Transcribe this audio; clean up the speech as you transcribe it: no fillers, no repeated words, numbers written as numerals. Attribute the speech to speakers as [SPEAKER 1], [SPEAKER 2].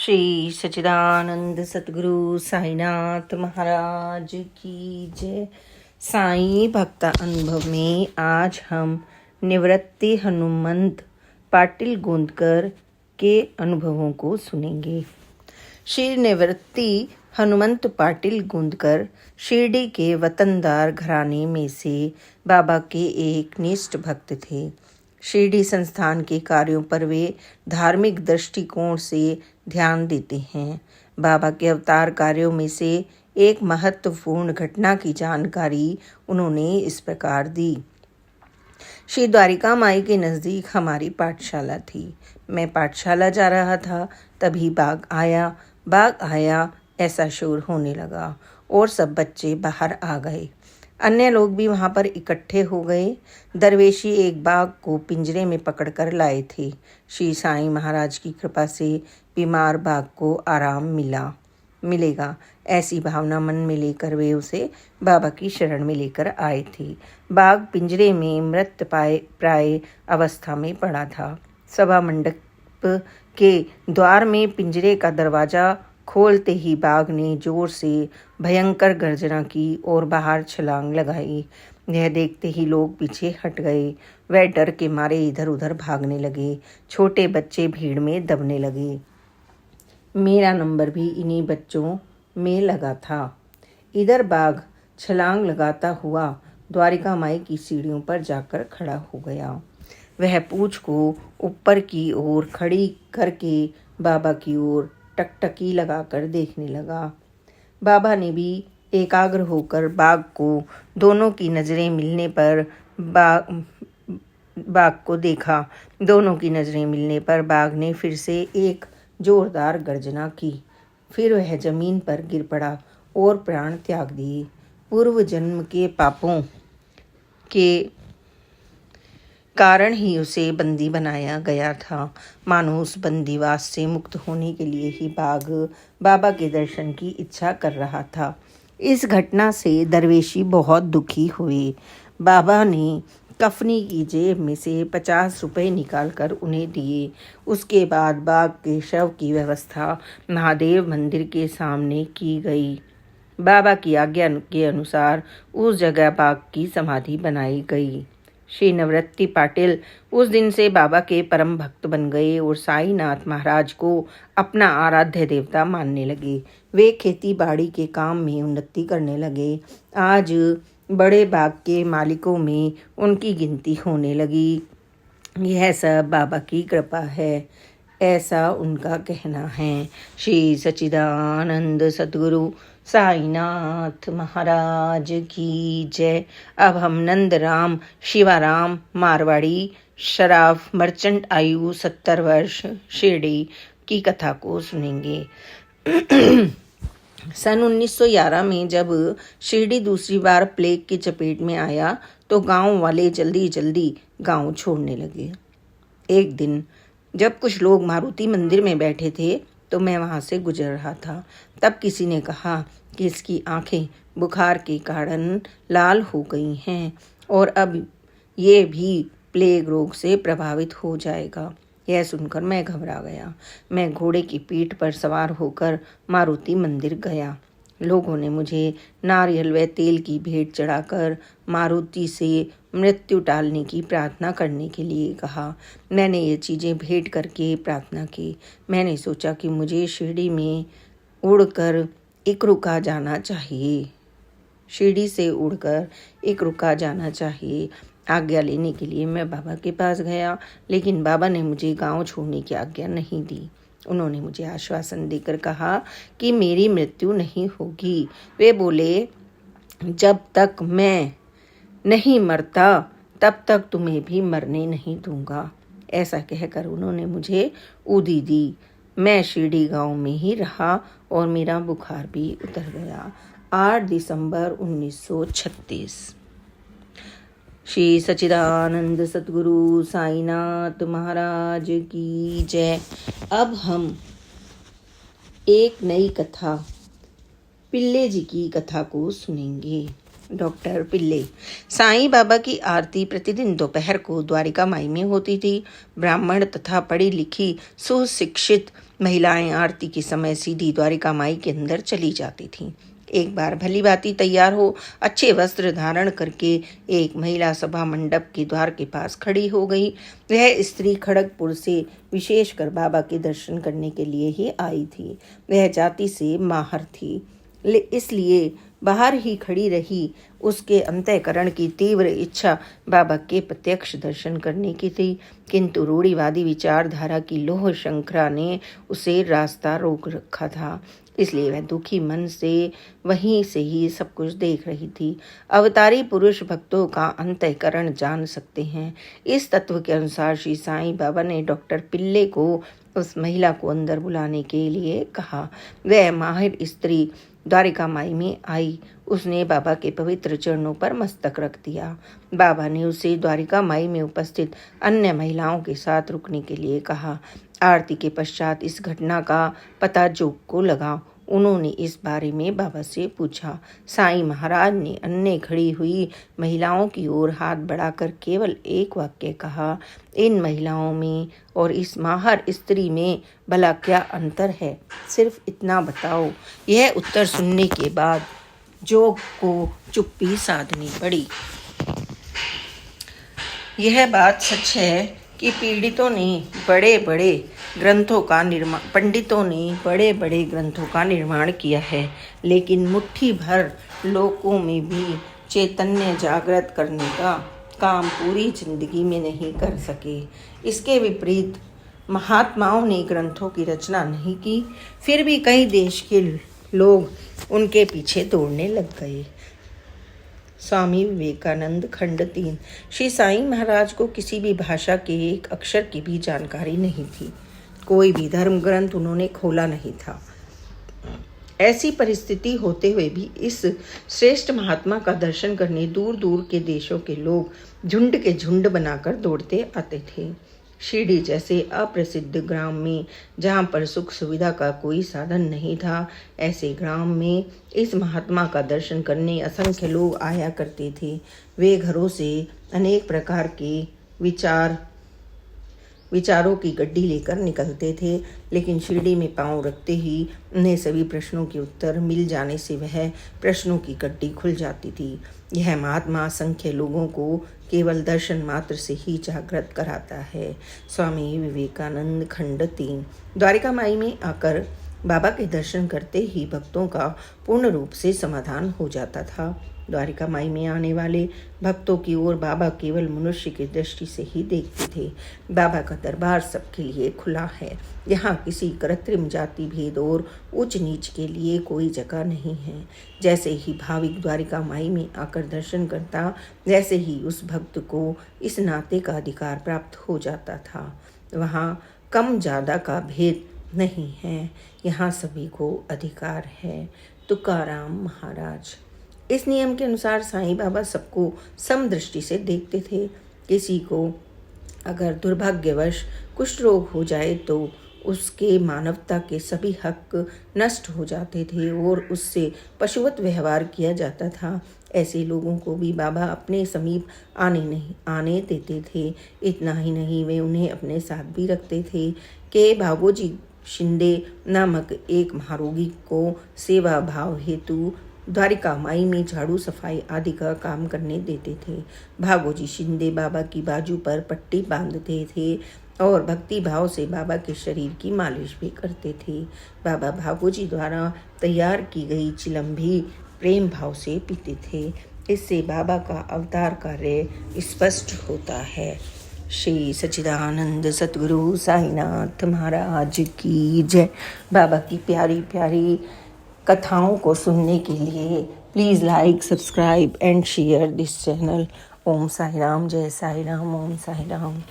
[SPEAKER 1] श्री सच्चिदानंद सतगुरु साईनाथ महाराज की जय। साईं भक्त अनुभव में आज हम निवृत्ति हनुमंत पाटिल गोंदकर के अनुभवों को सुनेंगे। श्री निवृत्ति हनुमंत पाटिल गोंदकर शिरडी के वतनदार घराने में से बाबा के एक निष्ठ भक्त थे। शिरडी संस्थान के कार्यों पर वे धार्मिक दृष्टिकोण से ध्यान देते हैं। बाबा के अवतार कार्यों में से एक महत्वपूर्ण घटना की जानकारी उन्होंने इस प्रकार दी। श्री द्वारिका माई के नज़दीक हमारी पाठशाला थी। मैं पाठशाला जा रहा था, तभी बाघ आया ऐसा शोर होने लगा और सब बच्चे बाहर आ गए। अन्य लोग भी वहां पर इकट्ठे हो गए। दरवेशी एक बाघ को पिंजरे में पकड़कर लाए थे। श्री साईं महाराज की कृपा से बीमार बाघ को आराम मिलेगा ऐसी भावना मन में लेकर वे उसे बाबा की शरण में लेकर आए थे। बाघ पिंजरे में मृत प्राय अवस्था में पड़ा था। सभा मंडप के द्वार में पिंजरे का दरवाजा खोलते ही बाघ ने जोर से भयंकर गर्जना की और बाहर छलांग लगाई। यह देखते ही लोग पीछे हट गए। वह डर के मारे इधर उधर भागने लगे। छोटे बच्चे भीड़ में दबने लगे। मेरा नंबर भी इन्हीं बच्चों में लगा था। इधर बाघ छलांग लगाता हुआ द्वारिका माई की सीढ़ियों पर जाकर खड़ा हो गया। वह पूंछ को ऊपर की ओर खड़ी करके बाबा की ओर टकटकी लगाकर देखने लगा। बाबा ने भी एकाग्र होकर बाघ को दोनों की नज़रें मिलने पर बाघ को देखा। दोनों की नज़रें मिलने पर बाघ ने फिर से एक जोरदार गर्जना की। फिर वह जमीन पर गिर पड़ा और प्राण त्याग दिए। पूर्व जन्म के पापों के कारण ही उसे बंदी बनाया गया था। मानो उस बंदीवास से मुक्त होने के लिए ही बाघ बाबा के दर्शन की इच्छा कर रहा था। इस घटना से दरवेशी बहुत दुखी हुए। बाबा ने कफनी की जेब में से 50 रुपए निकालकर उन्हें दिए। उसके बाद बाघ के शव की व्यवस्था महादेव मंदिर के सामने की गई। बाबा की आज्ञा के अनुसार उस जगह बाघ की समाधि बनाई गई। श्री निवृत्ति पाटिल उस दिन से बाबा के परम भक्त बन गए और साईनाथ महाराज को अपना आराध्य देवता मानने लगे। वे खेती बाड़ी के काम में उन्नति करने लगे। आज बड़े बाग के मालिकों में उनकी गिनती होने लगी। यह सब बाबा की कृपा है, ऐसा उनका कहना है। श्री सच्चिदानंद सतगुरु साईनाथ महाराज की जय। अब हम नंदराम शिवाराम मारवाड़ी शराफ मर्चेंट आयु 70 वर्ष शिरडी की कथा को सुनेंगे। सन 1911 में जब शिरडी दूसरी बार प्लेग की चपेट में आया तो गांव वाले जल्दी जल्दी गांव छोड़ने लगे। एक दिन जब कुछ लोग मारुति मंदिर में बैठे थे तो मैं वहां से गुजर रहा था। तब किसी ने कहा कि इसकी आंखें बुखार के कारण लाल हो गई हैं और अब ये भी प्लेग रोग से प्रभावित हो जाएगा। यह सुनकर मैं घबरा गया। मैं घोड़े की पीठ पर सवार होकर मारुति मंदिर गया। लोगों ने मुझे नारियल व तेल की भेंट चढ़ाकर मारुति से मृत्यु टालने की प्रार्थना करने के लिए कहा। मैंने ये चीज़ें भेंट करके प्रार्थना की। मैंने सोचा कि मुझे शिरडी में उड़कर इकरुका जाना चाहिए। शिरडी से उड़कर इकरुका जाना चाहिए। आज्ञा लेने के लिए मैं बाबा के पास गया, लेकिन बाबा ने मुझे गांव छोड़ने की आज्ञा नहीं दी। उन्होंने मुझे आश्वासन देकर कहा कि मेरी मृत्यु नहीं होगी। वे बोले, जब तक मैं नहीं मरता तब तक तुम्हें भी मरने नहीं दूंगा। ऐसा कहकर उन्होंने मुझे उदी दी। मैं शिरडी गांव में ही रहा और मेरा बुखार भी उतर गया। 8 दिसंबर 1936। श्री सच्चिदानंद सतगुरु साईनाथ महाराज की जय। अब हम एक नई कथा पिल्ले जी की कथा को सुनेंगे। डॉक्टर पिल्ले। साईं बाबा की आरती प्रतिदिन दोपहर को द्वारिका माई में होती थी। ब्राह्मण तथा पढ़ी लिखी सुशिक्षित महिलाएं आरती के समय सीधी द्वारिका माई के अंदर चली जाती थीं। एक बार भली भांति तैयार हो अच्छे वस्त्र धारण करके एक महिला सभा मंडप के द्वार के पास खड़ी हो गई। वह स्त्री खड़गपुर से विशेषकर बाबा के दर्शन करने के लिए ही आई थी। वह जाति से माहर थी, इसलिए बाहर ही खड़ी रही। उसके अंतःकरण की तीव्र इच्छा बाबा के प्रत्यक्ष दर्शन करने की थी, किंतु रूढ़िवादी विचारधारा की लोह शंखरा ने उसे रास्ता रोक रखा था। इसलिए वह दुखी मन से वहीं से ही सब कुछ देख रही थी। अवतारी पुरुष भक्तों का अंतःकरण जान सकते हैं। इस तत्व के अनुसार श्री साईं बाबा ने डॉक्टर पिल्ले को उस महिला को अंदर बुलाने के लिए कहा। वह माहिर स्त्री द्वारिका माई में आई। उसने बाबा के पवित्र चरणों पर मस्तक रख दिया। बाबा ने उसे द्वारिका माई में उपस्थित अन्य महिलाओं के साथ रुकने के लिए कहा। आरती के पश्चात इस घटना का पता जोग को लगा। उन्होंने इस बारे में बाबा से पूछा। साईं महाराज ने अन्य खड़ी हुई महिलाओं की ओर हाथ बढ़ाकर केवल एक वाक्य कहा, इन महिलाओं में और इस माहर स्त्री में भला क्या अंतर है? सिर्फ इतना बताओ। यह उत्तर सुनने के बाद जोग को चुप्पी साधनी पड़ी। यह बात सच है कि पंडितों ने बड़े बड़े ग्रंथों का निर्माण किया है, लेकिन मुट्ठी भर लोगों में भी चैतन्य जागृत करने का काम पूरी जिंदगी में नहीं कर सके। इसके विपरीत महात्माओं ने ग्रंथों की रचना नहीं की, फिर भी कई देश के लोग उनके पीछे दौड़ने लग गए। स्वामी विवेकानंद खंड 3। श्री साईं महाराज को किसी भी भाषा के एक अक्षर की भी जानकारी नहीं थी। कोई भी धर्म ग्रंथ उन्होंने खोला नहीं था। ऐसी परिस्थिति होते हुए भी इस श्रेष्ठ महात्मा का दर्शन करने दूर दूर के देशों के लोग झुंड के झुंड बनाकर दौड़ते आते थे। शिरडी जैसे अप्रसिद्ध ग्राम में, जहाँ पर सुख सुविधा का कोई साधन नहीं था, ऐसे ग्राम में इस महात्मा का दर्शन करने असंख्य लोग आया करते थे। वे घरों से अनेक प्रकार के विचारों की गड्डी लेकर निकलते थे, लेकिन शिरडी में पांव रखते ही उन्हें सभी प्रश्नों के उत्तर मिल जाने से वह प्रश्नों की गड्डी खुल जाती थी। यह महात्मा असंख्य लोगों को केवल दर्शन मात्र से ही जागृत कराता है। स्वामी विवेकानंद खंड 3। द्वारिका माई में आकर बाबा के दर्शन करते ही भक्तों का पूर्ण रूप से समाधान हो जाता था। द्वारिका माई में आने वाले भक्तों की ओर बाबा केवल मनुष्य की दृष्टि से ही देखते थे। बाबा का दरबार सबके लिए खुला है। यहाँ किसी कृत्रिम जाति भेद और ऊंच नीच के लिए कोई जगह नहीं है। जैसे ही भाविक द्वारिका माई में आकर दर्शन करता, वैसे ही उस भक्त को इस नाते का अधिकार प्राप्त हो जाता था। वहाँ कम ज़्यादा का भेद नहीं है, यहाँ सभी को अधिकार है। तुकाराम महाराज। इस नियम के अनुसार साईं बाबा सबको समदृष्टि से देखते थे। किसी को अगर दुर्भाग्यवश कुष्ठ रोग हो जाए तो उसके मानवता के सभी हक नष्ट हो जाते थे और उससे पशुवत व्यवहार किया जाता था। ऐसे लोगों को भी बाबा अपने समीप आने देते थे। इतना ही नहीं, वे उन्हें अपने साथ भी रखते थे। के भागोजी शिंदे नामक एक महारोगी को सेवा भाव हेतु द्वारिका माई में झाड़ू सफाई आदि का काम करने देते थे। भागोजी शिंदे बाबा की बाजू पर पट्टी बांधते थे और भक्ति भाव से बाबा के शरीर की मालिश भी करते थे। बाबा भागोजी द्वारा तैयार की गई चिलम भी प्रेम भाव से पीते थे। इससे बाबा का अवतार कार्य स्पष्ट होता है। श्री सच्चिदानंद सतगुरु साईनाथ महाराज की जय। बाबा की प्यारी प्यारी कथाओं को सुनने के लिए please like, subscribe and share this channel. Om Sai Ram, जय साई राम, ओम साई राम।